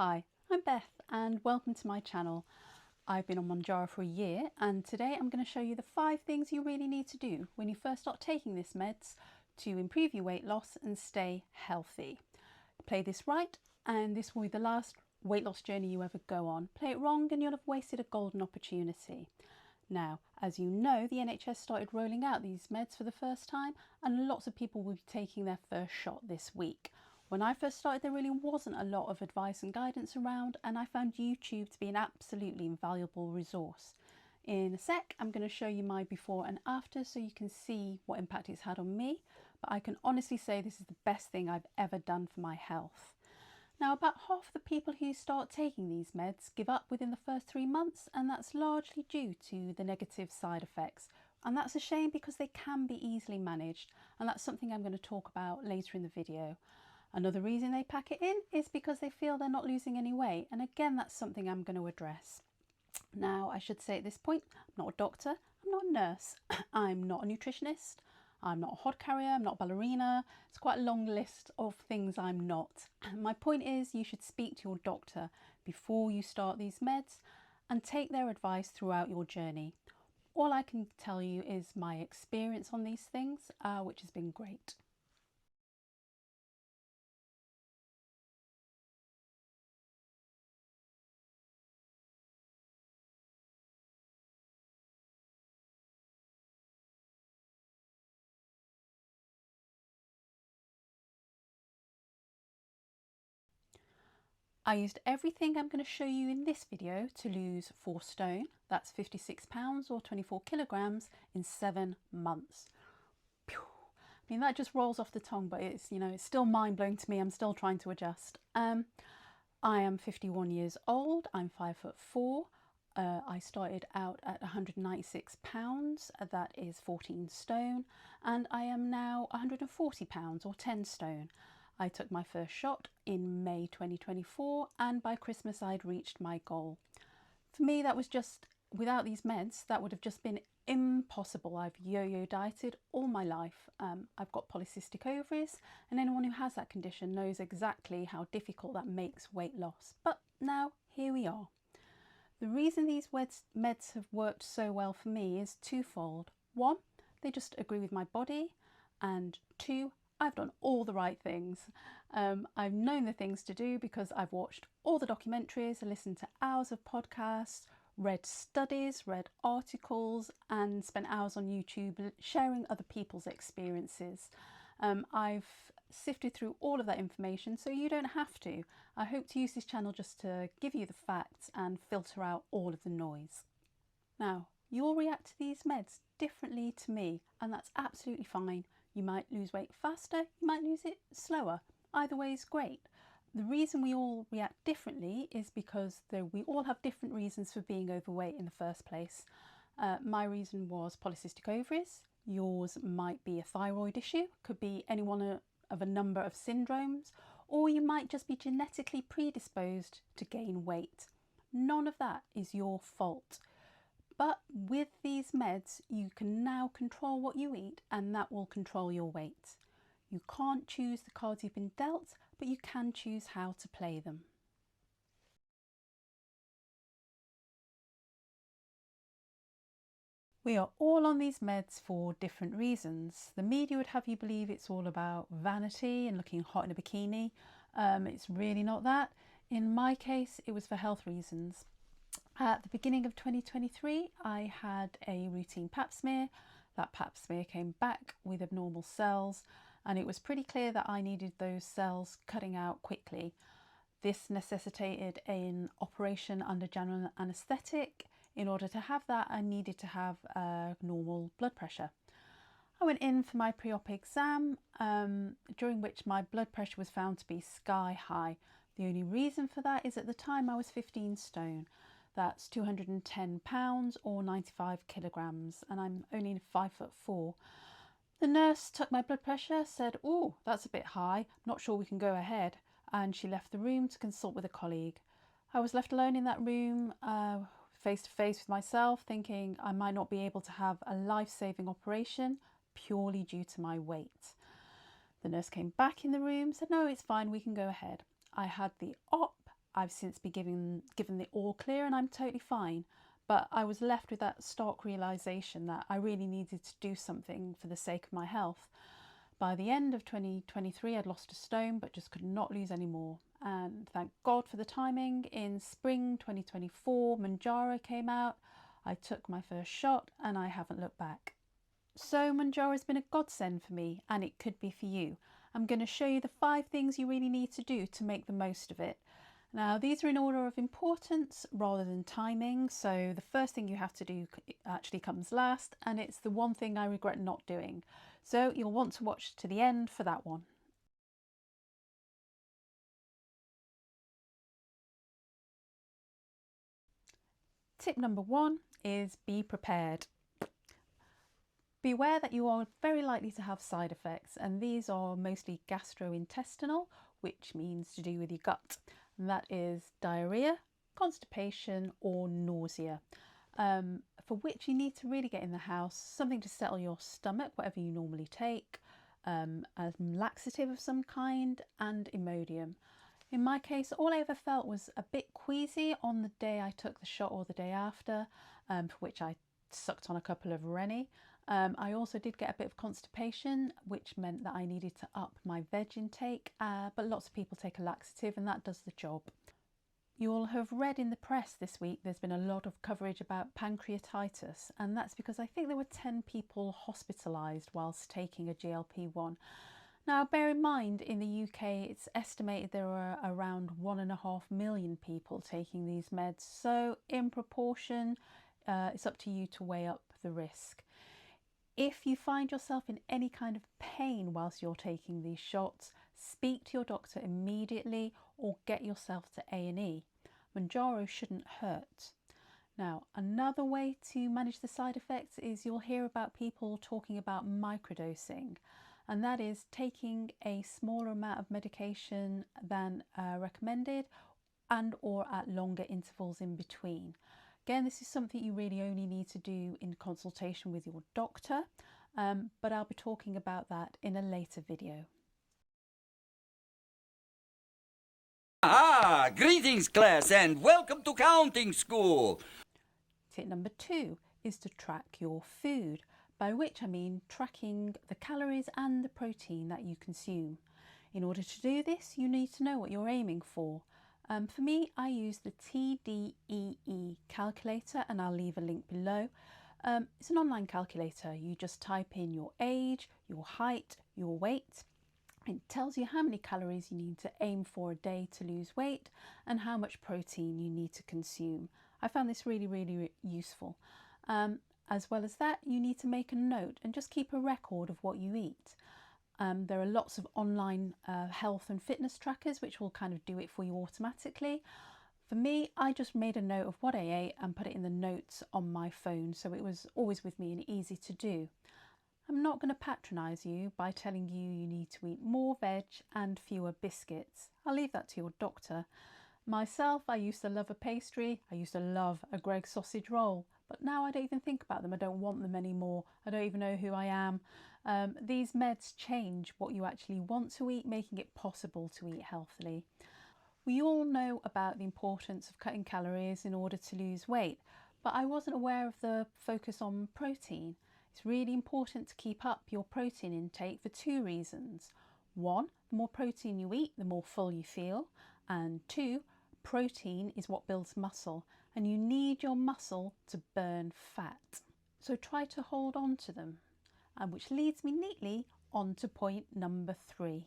Hi, I'm Beth and welcome to my channel. I've been on Mounjaro for a year and today I'm going to show you the 5 things you really need to do when you first start taking this meds to improve your weight loss and stay healthy. Play this right and this will be the last weight loss journey you ever go on. Play it wrong and you'll have wasted a golden opportunity. Now, as you know, the NHS started rolling out these meds for the first time and lots of people will be taking their first shot this week. When I first started, there really wasn't a lot of advice and guidance around, and I found YouTube to be an absolutely invaluable resource. In a sec, I'm going to show you my before and after so you can see what impact it's had on me, but I can honestly say this is the best thing I've ever done for my health. Now, about half the people who start taking these meds give up within the first 3 months, and that's largely due to the negative side effects. And that's a shame because they can be easily managed, and that's something I'm going to talk about later in the video. Another reason they pack it in is because they feel they're not losing any weight, and again that's something I'm going to address. Now, I should say at this point, I'm not a doctor, I'm not a nurse, I'm not a nutritionist, I'm not a hod carrier, I'm not a ballerina. It's quite a long list of things I'm not. My point is you should speak to your doctor before you start these meds and take their advice throughout your journey. All I can tell you is my experience on these things, which has been great. I used everything I'm going to show you in this video to lose 4 stone, that's 56 pounds or 24 kilograms in 7 months. I mean, that just rolls off the tongue, but it's, it's still mind-blowing to me. I'm still trying to adjust. I am 51 years old, I'm 5'4". I started out at 196 pounds, that is 14 stone, and I am now 140 pounds or 10 stone. I took my first shot in May 2024 and by Christmas I'd reached my goal. For me, that was just, without these meds, that would have just been impossible. I've yo-yo dieted all my life. I've got polycystic ovaries, and anyone who has that condition knows exactly how difficult that makes weight loss. But now, here we are. The reason these meds have worked so well for me is twofold. 1, they just agree with my body, and 2, I've done all the right things. I've known the things to do because I've watched all the documentaries, listened to hours of podcasts, read studies, read articles, and spent hours on YouTube sharing other people's experiences. I've sifted through all of that information so you don't have to. I hope to use this channel just to give you the facts and filter out all of the noise. Now, you'll react to these meds differently to me, and that's absolutely fine. You might lose weight faster, you might lose it slower. Either way is great. The reason we all react differently is because we all have different reasons for being overweight in the first place. My reason was polycystic ovaries. Yours might be a thyroid issue, could be any one of a number of syndromes, or you might just be genetically predisposed to gain weight. None of that is your fault. But with these meds, you can now control what you eat, and that will control your weight. You can't choose the cards you've been dealt, but you can choose how to play them. We are all on these meds for different reasons. The media would have you believe it's all about vanity and looking hot in a bikini. It's really not that. In my case, it was for health reasons. At the beginning of 2023, I had a routine pap smear. That pap smear came back with abnormal cells, and it was pretty clear that I needed those cells cutting out quickly. This necessitated an operation under general anaesthetic. In order to have that, I needed to have a normal blood pressure. I went in for my pre-op exam, during which my blood pressure was found to be sky high. The only reason for that is at the time I was 15 stone. That's 210 pounds or 95 kilograms, and I'm only 5'4". The nurse took my blood pressure, said, "Oh, that's a bit high, not sure we can go ahead," and she left the room to consult with a colleague. I was left alone in that room, face to face with myself, thinking I might not be able to have a life-saving operation purely due to my weight. The nurse came back in the room, said, "No, it's fine, we can go ahead." I had the op, I've since been given the all clear and I'm totally fine. But I was left with that stark realisation that I really needed to do something for the sake of my health. By the end of 2023, I'd lost a stone, but just could not lose any more. And thank God for the timing. In spring 2024, Mounjaro came out. I took my first shot and I haven't looked back. So Mounjaro has been a godsend for me, and it could be for you. I'm going to show you the 5 things you really need to do to make the most of it. Now, these are in order of importance rather than timing, so the first thing you have to do actually comes last, and it's the one thing I regret not doing. So you'll want to watch to the end for that one. Tip number 1 is be prepared. Beware that you are very likely to have side effects, and these are mostly gastrointestinal, which means to do with your gut. And that is diarrhea, constipation or nausea, for which you need to really get in the house something to settle your stomach, whatever you normally take, a laxative of some kind, and Imodium. In my case, all I ever felt was a bit queasy on the day I took the shot or the day after, for which I sucked on a couple of Rennie. I also did get a bit of constipation, which meant that I needed to up my veg intake, but lots of people take a laxative and that does the job. You'll have read in the press this week there's been a lot of coverage about pancreatitis, and that's because I think there were 10 people hospitalised whilst taking a GLP-1. Now, bear in mind, in the UK, it's estimated there are around 1.5 million people taking these meds, so in proportion, it's up to you to weigh up the risk. If you find yourself in any kind of pain whilst you're taking these shots, speak to your doctor immediately or get yourself to A&E. Mounjaro shouldn't hurt. Now, another way to manage the side effects is you'll hear about people talking about microdosing, and that is taking a smaller amount of medication than recommended and or at longer intervals in between. Again, this is something you really only need to do in consultation with your doctor, but I'll be talking about that in a later video. Greetings class and welcome to counting school. Tip number 2 is to track your food, by which I mean tracking the calories and the protein that you consume. In order to do this, you need to know what you're aiming for. For me, I use the TDEE calculator, and I'll leave a link below. It's an online calculator. You just type in your age, your height, your weight. It tells you how many calories you need to aim for a day to lose weight and how much protein you need to consume. I found this really useful. As well as that, you need to make a note and just keep a record of what you eat. There are lots of online health and fitness trackers which will kind of do it for you automatically. For me, I just made a note of what I ate and put it in the notes on my phone, so it was always with me and easy to do. I'm not going to patronise you by telling you you need to eat more veg and fewer biscuits. I'll leave that to your doctor. Myself, I used to love a pastry. I used to love a Greggs sausage roll, but now I don't even think about them. I don't want them anymore. I don't even know who I am. These meds change what you actually want to eat, making it possible to eat healthily. We all know about the importance of cutting calories in order to lose weight, but I wasn't aware of the focus on protein. It's really important to keep up your protein intake for 2 reasons. 1, the more protein you eat, the more full you feel. And 2, protein is what builds muscle, and you need your muscle to burn fat. So try to hold on to them. And which leads me neatly on to point number 3.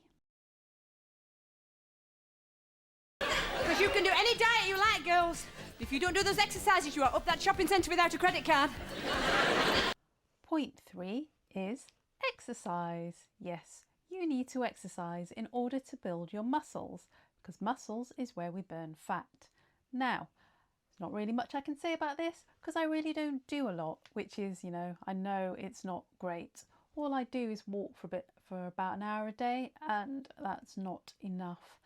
Because you can do any diet you like, girls. If you don't do those exercises, you are up that shopping centre without a credit card. Point 3 is exercise. Yes, you need to exercise in order to build your muscles, because muscles is where we burn fat. Now, there's not really much I can say about this because I really don't do a lot, which is, I know it's not great. All I do is walk for about an hour a day, and that's not enough.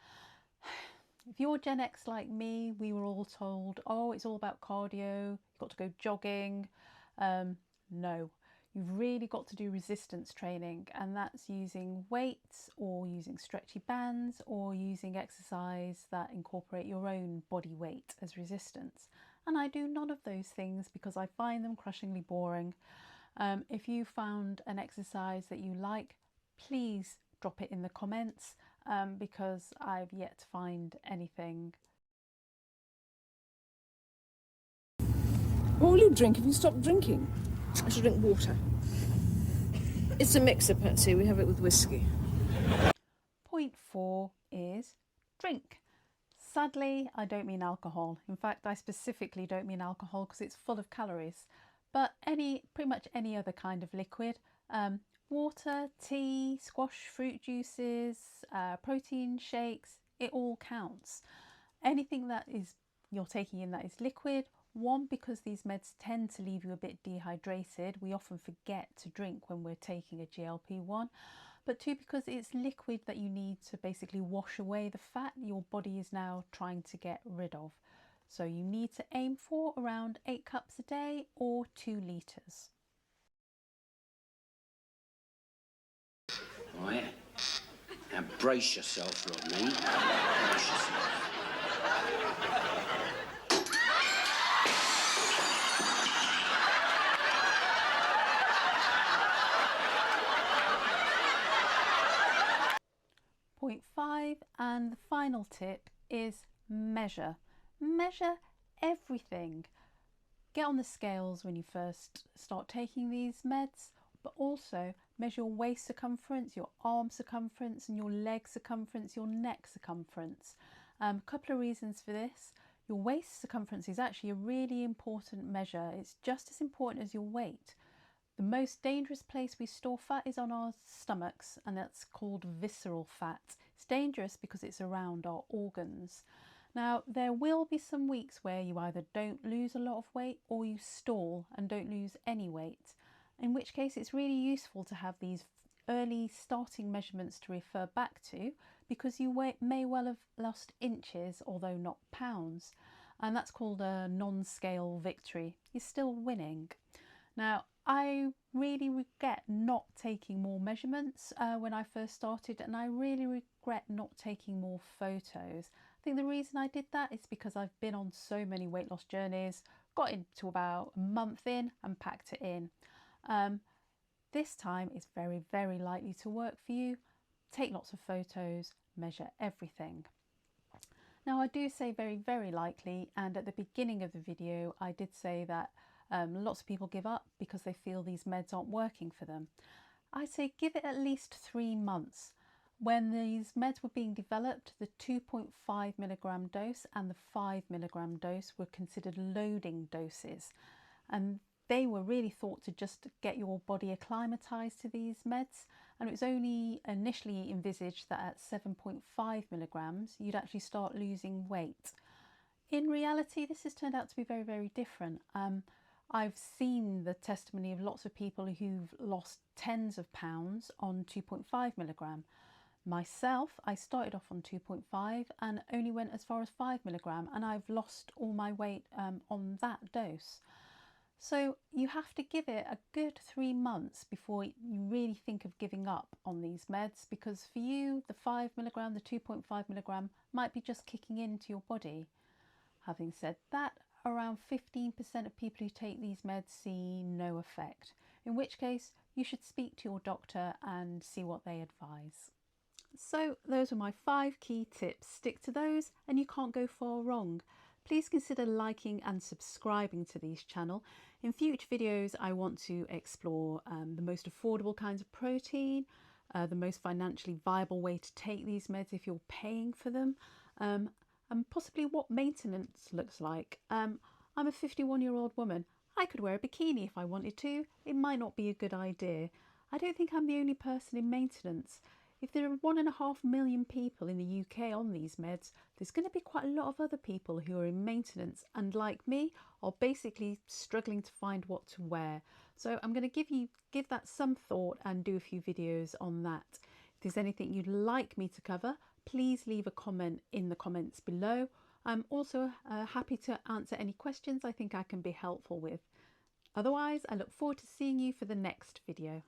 If you're Gen X like me, we were all told, oh, it's all about cardio, you've got to go jogging. No, you've really got to do resistance training, and that's using weights or using stretchy bands or using exercise that incorporate your own body weight as resistance. And I do none of those things because I find them crushingly boring. If you found an exercise that you like, please drop it in the comments because I've yet to find anything. What will you drink if you stop drinking? I should drink water. It's a mixer, Patsy. We have it with whiskey. Point 4 is drink. Sadly, I don't mean alcohol. In fact, I specifically don't mean alcohol because it's full of calories. But pretty much any other kind of liquid. Water, tea, squash fruit juices, protein shakes, it all counts. Anything that you're taking in that is liquid. One, because these meds tend to leave you a bit dehydrated. We often forget to drink when we're taking a GLP-1. But two, because it's liquid that you need to basically wash away the fat your body is now trying to get rid of. So you need to aim for around 8 cups a day or 2 litres. Right. Now brace yourself, Rodney. Brace yourself. Point 5, and the final tip is measure. Measure everything. Get on the scales when you first start taking these meds, but also measure your waist circumference, your arm circumference, and your leg circumference, your neck circumference. A couple of reasons for this. Your waist circumference is actually a really important measure. It's just as important as your weight. The most dangerous place we store fat is on our stomachs, and that's called visceral fat. It's dangerous because it's around our organs. Now, there will be some weeks where you either don't lose a lot of weight or you stall and don't lose any weight, in which case it's really useful to have these early starting measurements to refer back to, because you may well have lost inches, although not pounds, and that's called a non-scale victory. You're still winning. Now, I really regret not taking more measurements when I first started, and I really regret not taking more photos. I think the reason I did that is because I've been on so many weight loss journeys, got into about a month in and packed it in. This time it's very, very likely to work for you. Take lots of photos, measure everything. Now, I do say very, very likely, and at the beginning of the video I did say that lots of people give up because they feel these meds aren't working for them. I say give it at least 3 months. When these meds were being developed, the 2.5 milligram dose and the 5 milligram dose were considered loading doses, and they were really thought to just get your body acclimatized to these meds, and it was only initially envisaged that at 7.5 milligrams you'd actually start losing weight. In reality, this has turned out to be very, very different. I've seen the testimony of lots of people who've lost tens of pounds on 2.5 milligram. Myself, I started off on 2.5 and only went as far as 5 milligram, and I've lost all my weight on that dose. So you have to give it a good 3 months before you really think of giving up on these meds, because for you, the 5 milligram, the 2.5 milligram might be just kicking into your body. Having said that, around 15% of people who take these meds see no effect, in which case you should speak to your doctor and see what they advise. So those are my 5 key tips. Stick to those and you can't go far wrong. Please consider liking and subscribing to this channel. In future videos I want to explore the most affordable kinds of protein, the most financially viable way to take these meds if you're paying for them, and possibly what maintenance looks like. I'm a 51-year-old woman. I could wear a bikini if I wanted to. It might not be a good idea. I don't think I'm the only person in maintenance. If there are 1.5 million people in the UK on these meds, there's going to be quite a lot of other people who are in maintenance and, like me, are basically struggling to find what to wear. So I'm going to give that some thought and do a few videos on that. If there's anything you'd like me to cover, please leave a comment in the comments below. I'm also happy to answer any questions I think I can be helpful with. Otherwise, I look forward to seeing you for the next video.